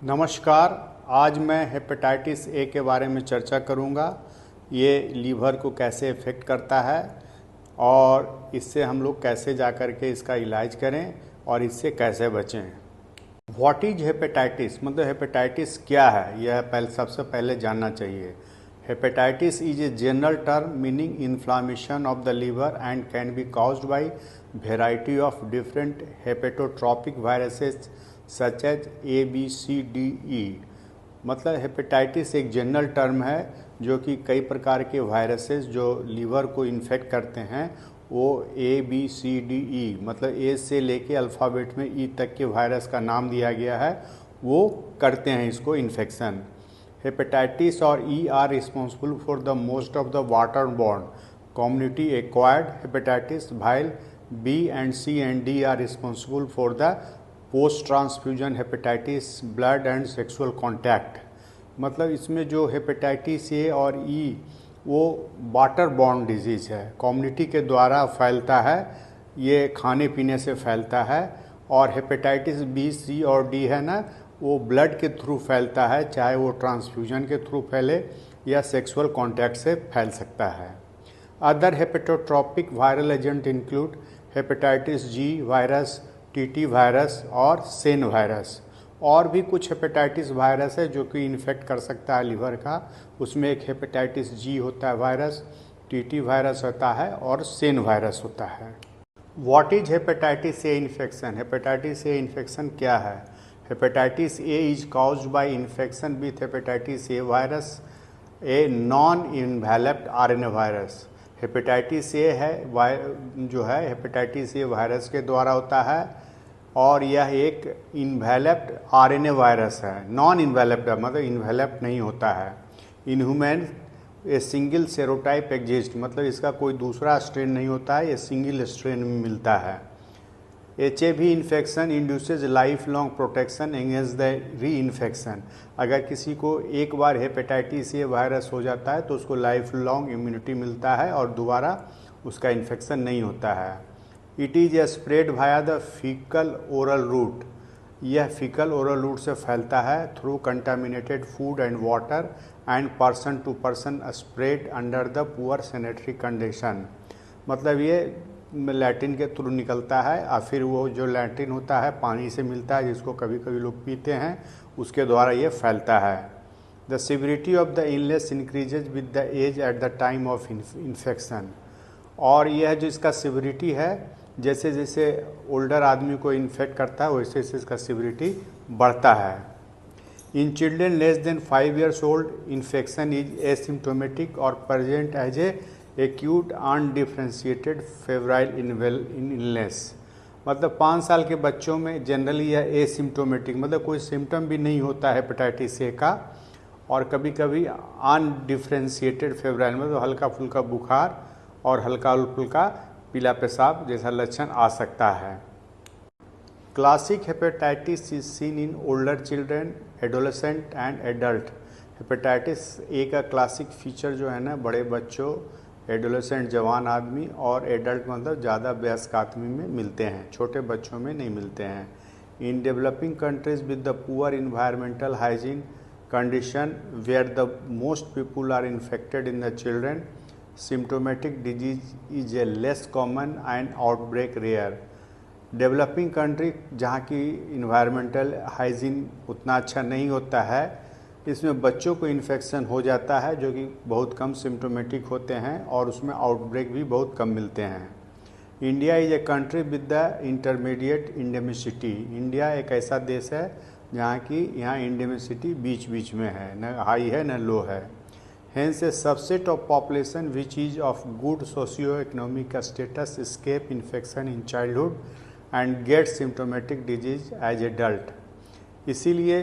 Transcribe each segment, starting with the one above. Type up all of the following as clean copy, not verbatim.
नमस्कार। आज मैं हेपेटाइटिस ए के बारे में चर्चा करूंगा। ये लीवर को कैसे इफ़ेक्ट करता है और इससे हम लोग कैसे जा कर के इसका इलाज करें और इससे कैसे बचें। व्हाट इज हेपेटाइटिस, मतलब हेपेटाइटिस क्या है, यह सबसे पहले जानना चाहिए। Hepatitis is a general term meaning inflammation of the liver and can be caused by variety of different hepatotropic viruses such as ABCDE। मतलब हेपेटाइटिस एक जनरल टर्म है जो कि कई प्रकार के वायरसेस जो लीवर को इन्फेक्ट करते हैं वो ABCDE मतलब ए से लेके अल्फ़ाबेट में ई तक के वायरस का नाम दिया गया है, वो करते हैं इसको इन्फेक्शन। हेपेटाइटिस और E R responsible for the most of the water borne community acquired hepatitis, while B and C and D are responsible for the post transfusion hepatitis, blood and sexual contact. मतलब इसमें जो hepatitis A और ई वो water borne disease है, community के द्वारा फैलता है, ये खाने पीने से फैलता है। और हेपेटाइटिस बी, सी और डी है ना, वो ब्लड के थ्रू फैलता है, चाहे वो ट्रांसफ्यूजन के थ्रू फैले या सेक्सुअल कांटेक्ट से फैल सकता है। Other hepatotropic viral agent include hepatitis G virus, TT virus और सेन वायरस। और भी कुछ हेपेटाइटिस वायरस है जो कि इन्फेक्ट कर सकता है लीवर का। उसमें एक हेपेटाइटिस जी होता है वायरस, TT वायरस होता है और सेन वायरस होता है। What is hepatitis A infection? Hepatitis A infection क्या है? Hepatitis A is caused by infection with hepatitis A virus, a non enveloped RNA virus. Hepatitis A है जो है हेपेटाइटिस ए वायरस के द्वारा होता है और यह एक इन्वेलप्ड RNA वायरस है। नॉन इन्वेलप्ड मतलब इन्वेलप्ड नहीं होता है। In human a single serotype exist, मतलब इसका कोई दूसरा स्ट्रेन नहीं होता है, ये सिंगल स्ट्रेन में मिलता है। HAV infection induces life long protection against the री इन्फेक्शन। अगर किसी को एक बार हेपेटाइटिस ए वायरस हो जाता है तो उसको लाइफ लॉन्ग इम्यूनिटी मिलता है और दोबारा उसका इन्फेक्शन नहीं होता है। It is spread via the faecal oral route, यह फीकल ओरल रूट से फैलता है through contaminated food and water and person to person spread under the poor sanitary condition. मतलब ये लैट्रिन के थ्रू निकलता है और फिर वो जो लैट्रिन होता है पानी से मिलता है, जिसको कभी कभी लोग पीते हैं, उसके द्वारा ये फैलता है। The severity of the illness increases with the age at the time of infection. और यह जो इसका सिविरिटी है, जैसे जैसे ओल्डर आदमी को इन्फेक्ट करता है वैसे वैसे इसका सिविरिटी बढ़ता है। In children less than 5 years old infection is asymptomatic और present as a acute undifferentiated febrile illness. मतलब 5 साल के बच्चों में जनरली यह एसिम्टोमेटिक मतलब कोई सिम्टम भी नहीं होता है हेपेटाइटिस ए का, और कभी कभी अनडिफ्रेंशिएटेड फेब्राइल मतलब हल्का फुल्का बुखार और हल्का फुल्का पीला पेशाब जैसा लक्षण आ सकता है। Classic hepatitis is seen in older children, adolescent and adult. Hepatitis A का क्लासिक फीचर जो है ना, बड़े बच्चों, एडोलेसेंट जवान आदमी और एडल्ट मतलब ज़्यादा वयस्क आदमी में मिलते हैं, छोटे बच्चों में नहीं मिलते हैं। In developing countries with the poor environmental hygiene condition where the most people are infected in the children, symptomatic disease is a less common and outbreak rare। Developing country जहाँ की इन्वायरमेंटल हाइजीन उतना अच्छा नहीं होता है, इसमें बच्चों को इन्फेक्शन हो जाता है जो कि बहुत कम सिम्टोमेटिक होते हैं और उसमें आउटब्रेक भी बहुत कम मिलते हैं। India is a country with the intermediate endemicity. India एक ऐसा देश है जहाँ की यहाँ इंडेमिसिटी बीच बीच में है, न हाई है न लो है। Hence, a subset of population which is of good socio-economic status escape infection in childhood and get symptomatic disease as adult। इसीलिए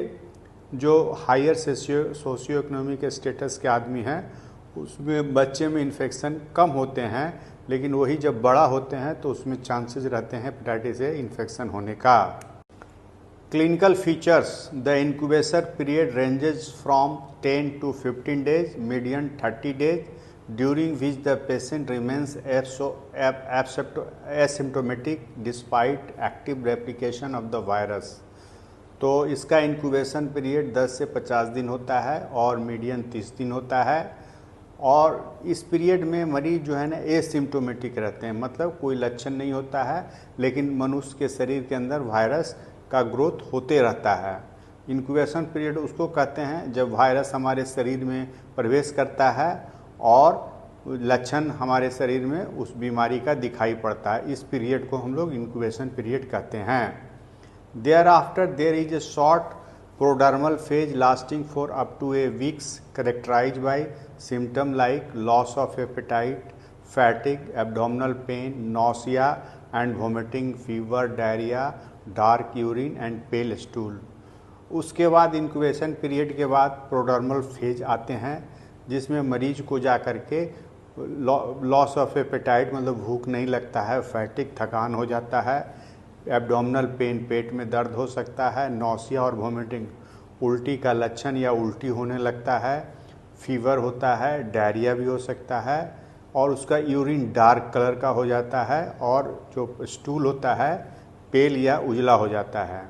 जो हायर सोशियो इकोनॉमिक स्टेटस के आदमी हैं उसमें बच्चे में इन्फेक्शन कम होते हैं, लेकिन वही जब बड़ा होते हैं तो उसमें चांसेस रहते हैं हेपेटाइटिस ए इन्फेक्शन होने का। Clinical features: the incubation period ranges from 10 to 15 days, median 30 days, during which the patient remains asymptomatic despite active replication of the virus। तो इसका इंक्यूबेशन पीरियड 10 से 50 दिन होता है और मीडियन 30 दिन होता है। और इस पीरियड में मरीज जो है ना एसिम्टोमेटिक रहते हैं, मतलब कोई लक्षण नहीं होता है, लेकिन मनुष्य के शरीर के अंदर वायरस का ग्रोथ होते रहता है। इंक्यूबेशन पीरियड उसको कहते हैं जब वायरस हमारे शरीर में प्रवेश करता है और लक्षण हमारे शरीर में उस बीमारी का दिखाई पड़ता है। इस पीरियड को हम लोग इंक्यूबेशन पीरियड कहते हैं। Thereafter, there is a short prodromal phase lasting for up to a weeks, characterized by symptoms like loss of appetite, fatigue, abdominal pain, nausea and vomiting, fever, diarrhea, dark urine and pale stool. उसके बाद incubation period के बाद प्रोडर्मल phase आते हैं, जिसमें मरीज को जा कर के लॉस ऑफ एपेटाइट मतलब भूख नहीं लगता है, फैटिक थकान हो जाता है, एब्डोमिनल पेन पेट में दर्द हो सकता है, नौसिया और वोमिटिंग उल्टी का लक्षण या उल्टी होने लगता है, फीवर होता है, डायरिया भी हो सकता है और उसका यूरिन डार्क कलर का हो जाता है और जो स्टूल होता है पेल या उजला हो जाता है।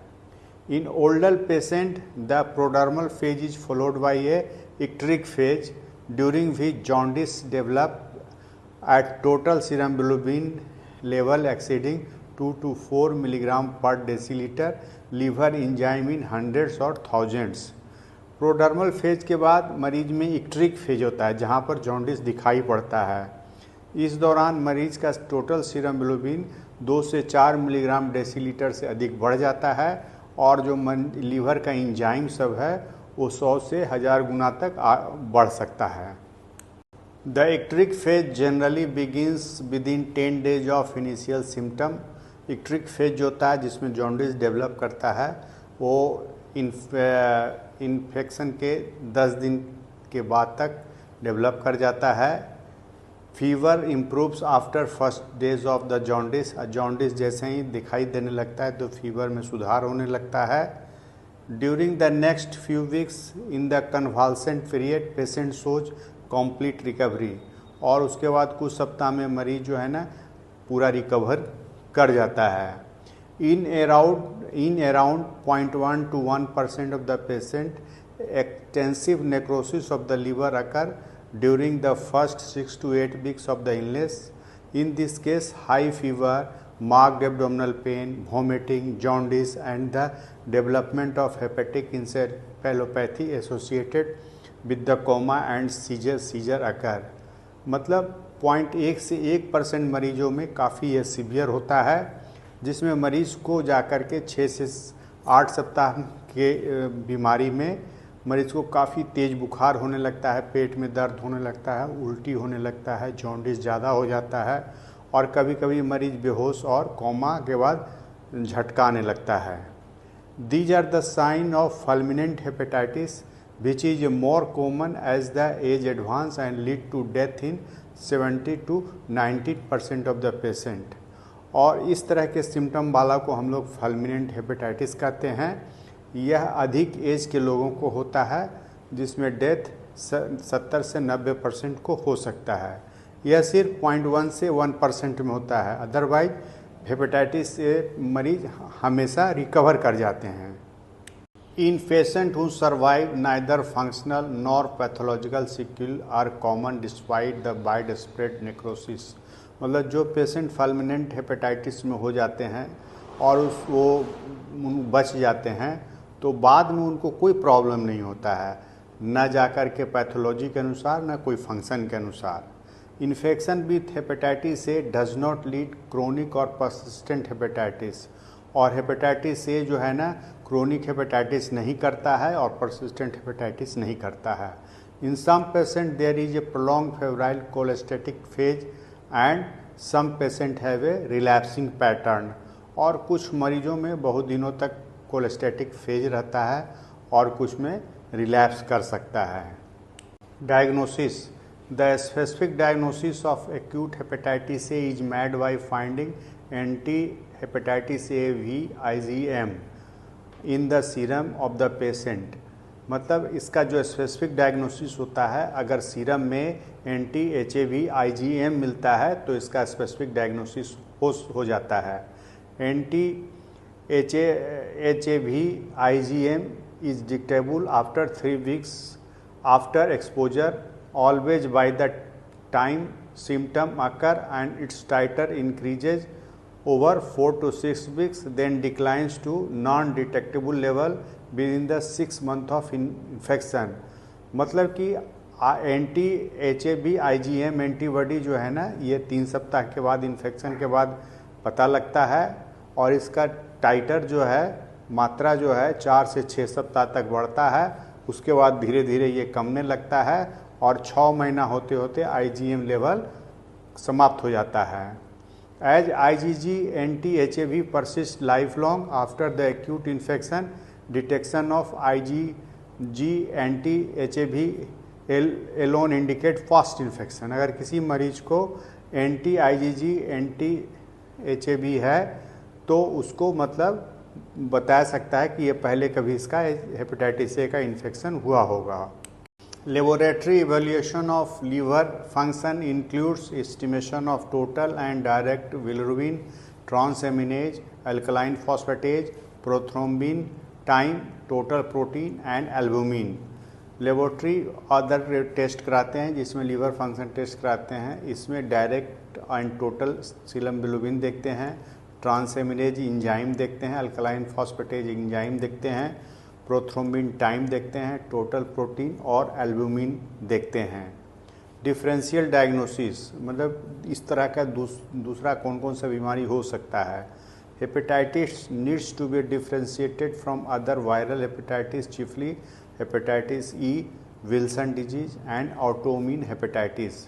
In older patient the prodromal phase is followed by a icteric phase during which jaundice develop at total serum bilirubin level exceeding 2 to 4 milligram per decilitre, liver enzyme in hundreds और thousands. Prodromal phase के बाद मरीज में इक्ट्रिक phase होता है जहां पर jaundice दिखाई पड़ता है। इस दौरान मरीज का टोटल सीरम बिलिरुबिन 2 से 4 मिलीग्राम डेसीलीटर से अधिक बढ़ जाता है और जो लीवर का इंजाइम सब है वो 100 से 1000 गुना तक बढ़ सकता है। The icteric phase generally begins within 10 days of initial symptom. Icteric phase जो होता है जिसमें जॉन्डिस डेवलप करता है वो इन्फेक्शन के 10 दिन के बाद तक डेवलप कर जाता है। Fever improves after first days of the jaundice. Jaundice जैसे ही दिखाई देने लगता है तो फीवर में सुधार होने लगता है। During the next few weeks in the convalescent period patient shows complete recovery. और उसके बाद कुछ सप्ताह में मरीज जो है ना पूरा रिकवर कर जाता है। In around 0.1 to 1% of the patient, extensive necrosis of the liver occur during the first 6 to 8 weeks of the illness. In this case, high fever, marked abdominal pain, vomiting, jaundice, and the development of hepatic encephalopathy associated with the coma and seizure occur. मतलब 0.1 से 1% मरीजों में काफ़ी ये severe होता है, जिसमें मरीज़ को जाकर के 6 से 8 सप्ताह के बीमारी में मरीज़ को काफ़ी तेज़ बुखार होने लगता है, पेट में दर्द होने लगता है, उल्टी होने लगता है, जॉन्डिस ज़्यादा हो जाता है और कभी कभी मरीज़ बेहोश और कोमा के बाद झटका आने लगता है। These are the sign of fulminant hepatitis which is more common as the age advance and lead to death in 70 to 90% of the patient। और इस तरह के सिम्टम वाला को हम लोग फल्मिनेंट हेपेटाइटिस कहते हैं। यह अधिक एज के लोगों को होता है जिसमें डेथ 70 से 90% को हो सकता है। यह सिर्फ 0.1 से 1% में होता है, अदरवाइज हेपेटाइटिस से मरीज हमेशा रिकवर कर जाते हैं। In patients who survive, neither functional nor pathological sequelae are common despite the widespread necrosis। मतलब जो पेशेंट फल्मिनेंट हेपेटाइटिस में हो जाते हैं और वो बच जाते हैं तो बाद में उनको कोई प्रॉब्लम नहीं होता है, न जाकर के पैथोलॉजी के अनुसार न कोई फंक्शन के अनुसार। Infection with hepatitis A does not lead chronic और परसिस्टेंट हेपेटाइटिस। और हेपेटाइटिस ए जो है ना क्रोनिक हेपेटाइटिस नहीं करता है और परसिस्टेंट हेपेटाइटिस नहीं करता है। In some patient there is a prolong febrile cholestatic phase and some patient have a relapsing pattern. और कुछ मरीजों में बहुत दिनों तक कोलेस्टेटिक फेज रहता है और कुछ में रिलैप्स कर सकता है। Diagnosis. The specific diagnosis of acute hepatitis A is made by finding anti hepatitis A V IgM in the serum of the patient. मतलब इसका जो स्पेसिफिक डायग्नोसिस होता है, अगर सीरम में एंटी HAV IgM मिलता है तो इसका स्पेसिफिक डायग्नोसिस हो जाता है। Anti HAV IgM is detectable after 3 weeks after exposure, always by the time symptom occur, and its titer increases over 4 to 6 weeks, then declines to non-detectable level within the 6 month of infection। मतलब कि anti HAV IgM antibody जो है ना, ये 3 सप्ताह के बाद infection के बाद पता लगता है, और इसका टाइटर जो है, मात्रा जो है 4 से 6 सप्ताह तक बढ़ता है। उसके बाद धीरे धीरे ये कमने लगता है और 6 महीना होते होते IgM लेवल समाप्त हो जाता है। As IgG anti-HAV persists lifelong after the acute infection, detection of IgG anti-HAV alone indicate fast infection। अगर किसी मरीज को एंटी IgG एंटी HAV है तो उसको मतलब बता सकता है कि ये पहले कभी इसका हेपेटाइटिस ए का इन्फेक्शन हुआ होगा। Laboratory evaluation of liver function includes estimation of total and direct bilirubin, transaminase, alkaline phosphatase, prothrombin, time, total protein and albumin। Laboratory other test कराते हैं जिसमें लीवर फंक्शन टेस्ट कराते हैं। इसमें direct and total serum bilirubin देखते हैं, transaminase enzyme देखते हैं, अल्कलाइन फॉस्फेटेज एंजाइम देखते हैं, प्रोथ्रोम्बिन टाइम देखते हैं, टोटल प्रोटीन और एल्ब्यूमिन देखते हैं। डिफरेंशियल डायग्नोसिस मतलब इस तरह का दूसरा कौन कौन सा बीमारी हो सकता है। Hepatitis needs to be differentiated from other viral hepatitis, chiefly hepatitis E, Wilson disease and autoimmune hepatitis.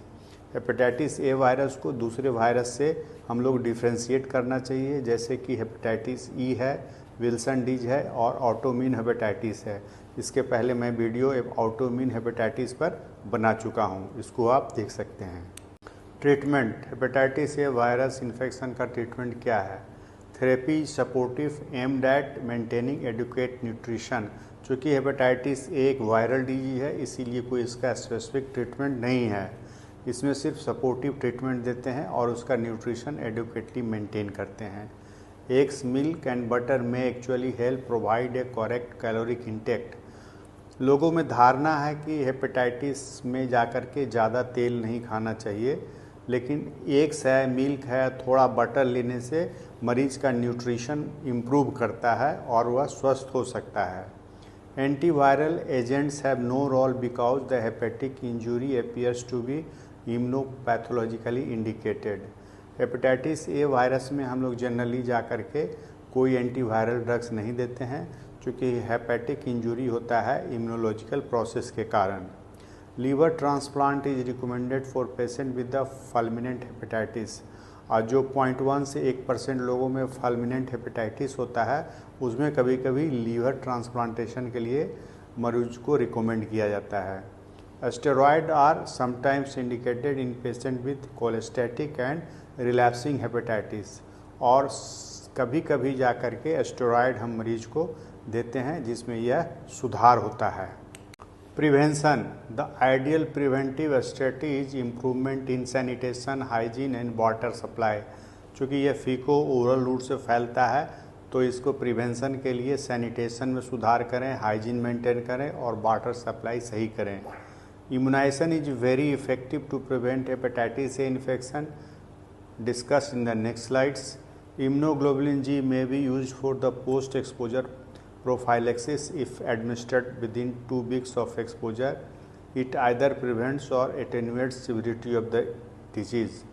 Hepatitis A virus को दूसरे वायरस से हम लोग डिफ्रेंशिएट करना चाहिए, जैसे कि हेपेटाइटिस ई है, विल्सन डिज है और ऑटोइम्यून हेपेटाइटिस है। इसके पहले मैं वीडियो ऑटोइम्यून हेपेटाइटिस पर बना चुका हूं, इसको आप देख सकते हैं। Treatment, hepatitis A virus infection का ट्रीटमेंट क्या है। Therapy supportive aimed at maintaining adequate nutrition. चूँकि हेपेटाइटिस ए एक वायरल डिजीज है, इसीलिए कोई इसका स्पेसिफिक ट्रीटमेंट नहीं है। इसमें सिर्फ सपोर्टिव ट्रीटमेंट देते हैं और उसका न्यूट्रिशन एडुकेटली मेंटेन करते हैं। एग्स, मिल्क एंड बटर में actually help provide A correct caloric intake. लोगों में धारणा है कि हेपेटाइटिस में जाकर के ज़्यादा तेल नहीं खाना चाहिए, लेकिन एग्स है, मिल्क है, थोड़ा बटर लेने से मरीज का न्यूट्रिशन इम्प्रूव करता है और वह स्वस्थ हो सकता है। Antiviral agents have no role because the hepatic injury appears to be immunopathologically indicated. Hepatitis A virus में हम लोग जनरली जा कर के कोई एंटीवायरल ड्रग्स नहीं देते हैं, क्योंकि हेपेटिक इंजुरी होता है इम्यूनोलॉजिकल प्रोसेस के कारण। Liver transplant is recommended for patient with the fulminant hepatitis. और जो 0.1 से 1% लोगों में फल्मिनेंट हेपेटाइटिस होता है, उसमें कभी कभी लीवर ट्रांसप्लांटेशन के लिए मरीज को रिकमेंड किया जाता है। Steroid are sometimes indicated in patient with cholestatic and relapsing hepatitis. और कभी कभी जा कर के स्टेरॉयड हम मरीज को देते हैं जिसमें यह सुधार होता है। Prevention, the ideal preventive strategy is improvement in sanitation, hygiene and water supply. चूँकि यह फीको ओरल रूट से फैलता है, तो इसको प्रिवेंशन के लिए सैनिटेशन में सुधार करें, हाइजीन मेंटेन करें और वाटर सप्लाई सही करें। Immunization is very effective to prevent hepatitis A infection, discussed in the next slides. Immunoglobulin G may be used for the post-exposure prophylaxis if administered within 2 weeks of exposure. It either prevents or attenuates severity of the disease.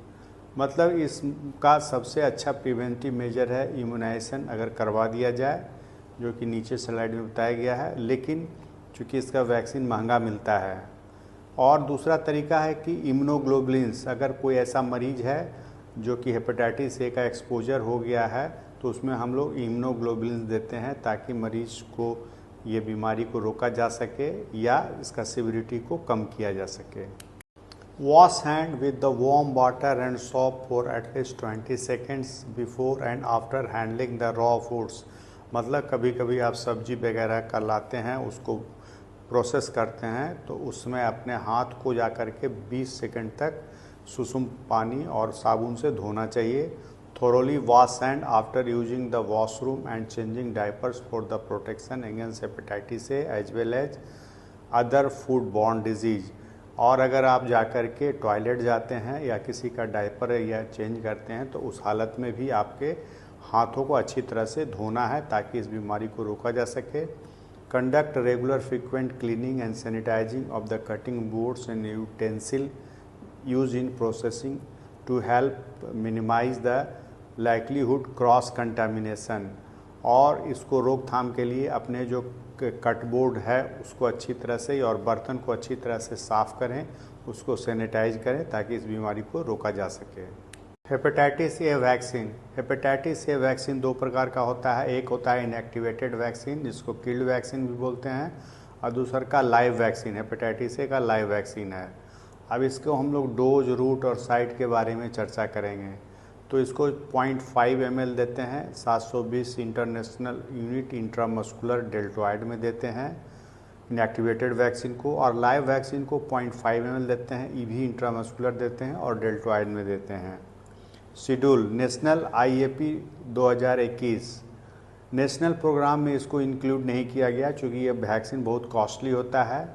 मतलब इसका सबसे अच्छा preventive measure है immunisation अगर करवा दिया जाए, जो कि नीचे स्लाइड में बताया गया है, लेकिन चूँकि इसका वैक्सीन महंगा मिलता है। और दूसरा तरीका है कि इम्यूनोग्लोबुलिन्स, अगर कोई ऐसा मरीज है जो कि हेपेटाइटिस ए का एक्सपोजर हो गया है, तो उसमें हम लोग इम्यूनोग्लोबुलिन देते हैं ताकि मरीज को ये बीमारी को रोका जा सके या इसका सिविरिटी को कम किया जा सके। Wash hand with the warm water and soap for at least 20 seconds before and after handling the raw foods. मतलब कभी कभी आप सब्जी वगैरह का लाते हैं, उसको प्रोसेस करते हैं, तो उसमें अपने हाथ को जा कर के 20 सेकेंड तक सुसुम पानी और साबुन से धोना चाहिए। thoroughly wash hand after using the washroom and changing diapers for the protection against hepatitis A as well as other foodborne disease। और अगर आप जाकर के टॉयलेट जाते हैं या किसी का डायपर या चेंज करते हैं तो उस हालत में भी आपके हाथों को अच्छी तरह से धोना है ताकि इस बीमारी को रोका जा सके। Conduct regular frequent cleaning and sanitizing of the cutting boards and utensil use in processing to help minimize the likelihood cross contamination. और इसको रोकथाम के लिए अपने जो कटबोर्ड है उसको अच्छी तरह से और बर्तन को अच्छी तरह से साफ़ करें, उसको सैनिटाइज करें ताकि इस बीमारी को रोका जा सके। Hepatitis A vaccine. Hepatitis A vaccine दो प्रकार का होता है, एक होता है इनएक्टिवेटेड वैक्सीन जिसको किल्ड वैक्सीन भी बोलते हैं और दूसरा का लाइव वैक्सीन। हेपेटाइटिस ए का लाइव वैक्सीन है। अब इसको हम लोग डोज, रूट और साइट के बारे में चर्चा करेंगे। तो इसको 0.5 ml देते हैं 720 इंटरनेशनल यूनिट इंट्रामस्कुलर डेल्टॉइड में देते हैं इनएक्टिवेटेड वैक्सीन को, और लाइव वैक्सीन को 0.5 ml देते हैं ईवी इंट्रामस्कुलर देते हैं और डेल्टॉइड में देते हैं। Schedule national IAP 2021 national programme में इसको इंक्लूड नहीं किया गया क्योंकि ये वैक्सीन बहुत कॉस्टली होता है।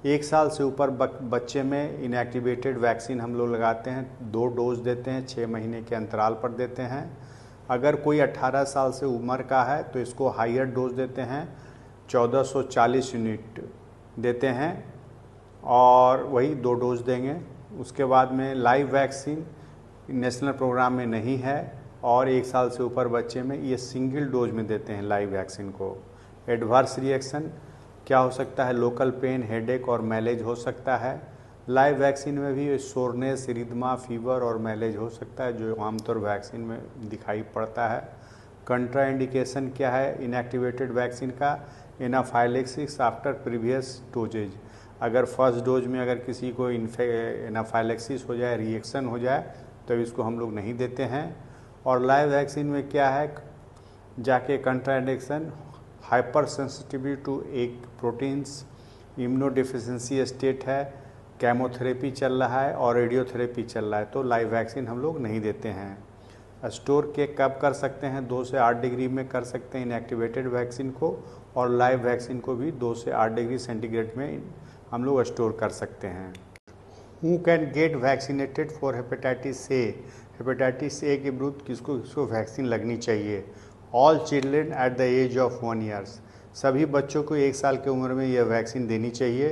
1 साल से ऊपर बच्चे में इनएक्टिवेटेड वैक्सीन हम लोग लगाते हैं, 2 डोज देते हैं, 6 महीने के अंतराल पर देते हैं। अगर कोई 18 साल से उम्र का है तो इसको हायर डोज देते हैं, 1440 यूनिट देते हैं और वही 2 डोज देंगे। उसके बाद में लाइव वैक्सीन नेशनल प्रोग्राम में नहीं है और 1 साल से ऊपर बच्चे में ये सिंगल डोज में देते हैं लाइव वैक्सीन को। एडवर्स रिएक्शन क्या हो सकता है? लोकल पेन, हेडेक और मैलेज हो सकता है। लाइव वैक्सीन में भी सोरनेस, इरिथमा, फीवर और मैलेज हो सकता है जो आमतौर वैक्सीन में दिखाई पड़ता है। कंट्रा इंडिकेशन क्या है इनएक्टिवेटेड वैक्सीन का? Anaphylaxis after previous doses. अगर फर्स्ट डोज में अगर किसी को एनाफाइलेक्सिस हो जाए, रिएक्शन हो जाए तो इसको हम लोग नहीं देते हैं। और लाइव वैक्सीन में क्या है जाके कंट्रा इंडिकेशन? हाइपर सेंसिटिविटी टू एक प्रोटीन्स, इम्यूनोडिफिशिएंसी स्टेट है, केमोथेरेपी चल रहा है और रेडियोथेरेपी चल रहा है, तो लाइव वैक्सीन हम लोग नहीं देते हैं। स्टोर के कब कर सकते हैं? 2 से 8 डिग्री में कर सकते हैं इनएक्टिवेटेड वैक्सीन को, और लाइव वैक्सीन को भी 2 से 8 डिग्री सेंटीग्रेड में हम लोग स्टोर कर सकते हैं। Who can get vaccinated for hepatitis A? Hepatitis A के विरुद्ध किसको वैक्सीन लगनी चाहिए? All children at the age of 1 year. सभी बच्चों को 1 साल की उम्र में यह वैक्सीन देनी चाहिए।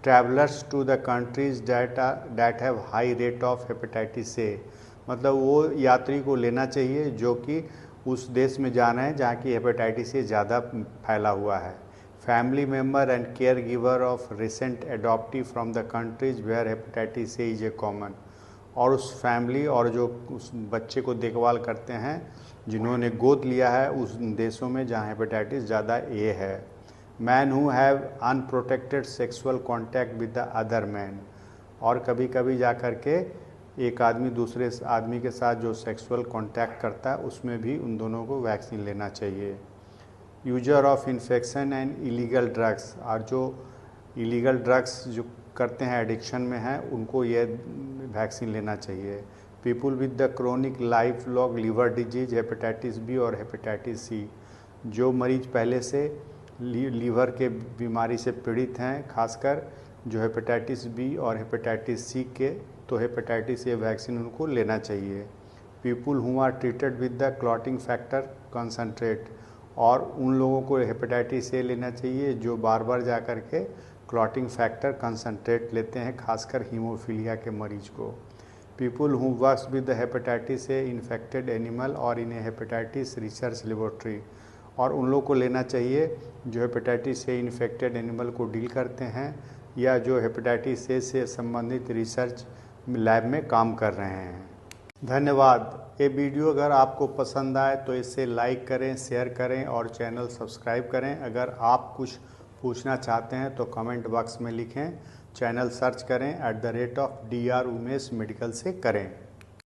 Travellers to the countries that have high rate of hepatitis A, मतलब वो यात्री को लेना चाहिए जो कि उस देश में जाना है जहाँ की हेपेटाइटिस ए ज़्यादा फैला हुआ है। Family member and care giver of recent adoptee from the countries where hepatitis A is a common. और उस फैमिली और जो उस बच्चे को देखभाल करते हैं जिन्होंने गोद लिया है उस देशों में जहाँ हेपेटाइटिस ज़्यादा ए है। Man who have unprotected sexual contact with the other man, और कभी कभी जा कर के एक आदमी दूसरे आदमी के साथ जो सेक्सुअल कॉन्टैक्ट करता है उसमें भी उन दोनों को वैक्सीन लेना चाहिए। User of infection and illegal drugs, और जो इलीगल ड्रग्स जो करते हैं एडिक्शन में हैं उनको ये वैक्सीन लेना चाहिए। People with the chronic life long liver disease, hepatitis B और हेपेटाइटिस सी, जो मरीज पहले से लीवर के बीमारी से पीड़ित हैं, खासकर जो हेपेटाइटिस बी और हेपेटाइटिस सी के, तो हेपेटाइटिस ए वैक्सीन उनको लेना चाहिए। People who are treated with the clotting factor concentrate, और उन लोगों को हेपेटाइटिस ए लेना चाहिए जो बार बार जा कर के क्लॉटिंग फैक्टर कंसनट्रेट लेते हैं, खासकर हीमोफीलिया के मरीज को। People who works with the hepatitis A infected animal और इन ए हेपेटाइटिस रिसर्च लेबोरेटरी, और उन लोगों को लेना चाहिए जो हेपेटाइटिस ए इन्फेक्टेड एनिमल को डील करते हैं या जो हेपेटाइटिस ए से संबंधित रिसर्च लैब में काम कर रहे हैं। धन्यवाद। ये वीडियो अगर आपको पसंद आए तो इसे लाइक करें, शेयर करें और चैनल सब्सक्राइब करें। अगर आप कुछ पूछना चाहते हैं तो कमेंट बॉक्स में लिखें। चैनल सर्च करें @DR उमेश मेडिकल से करें।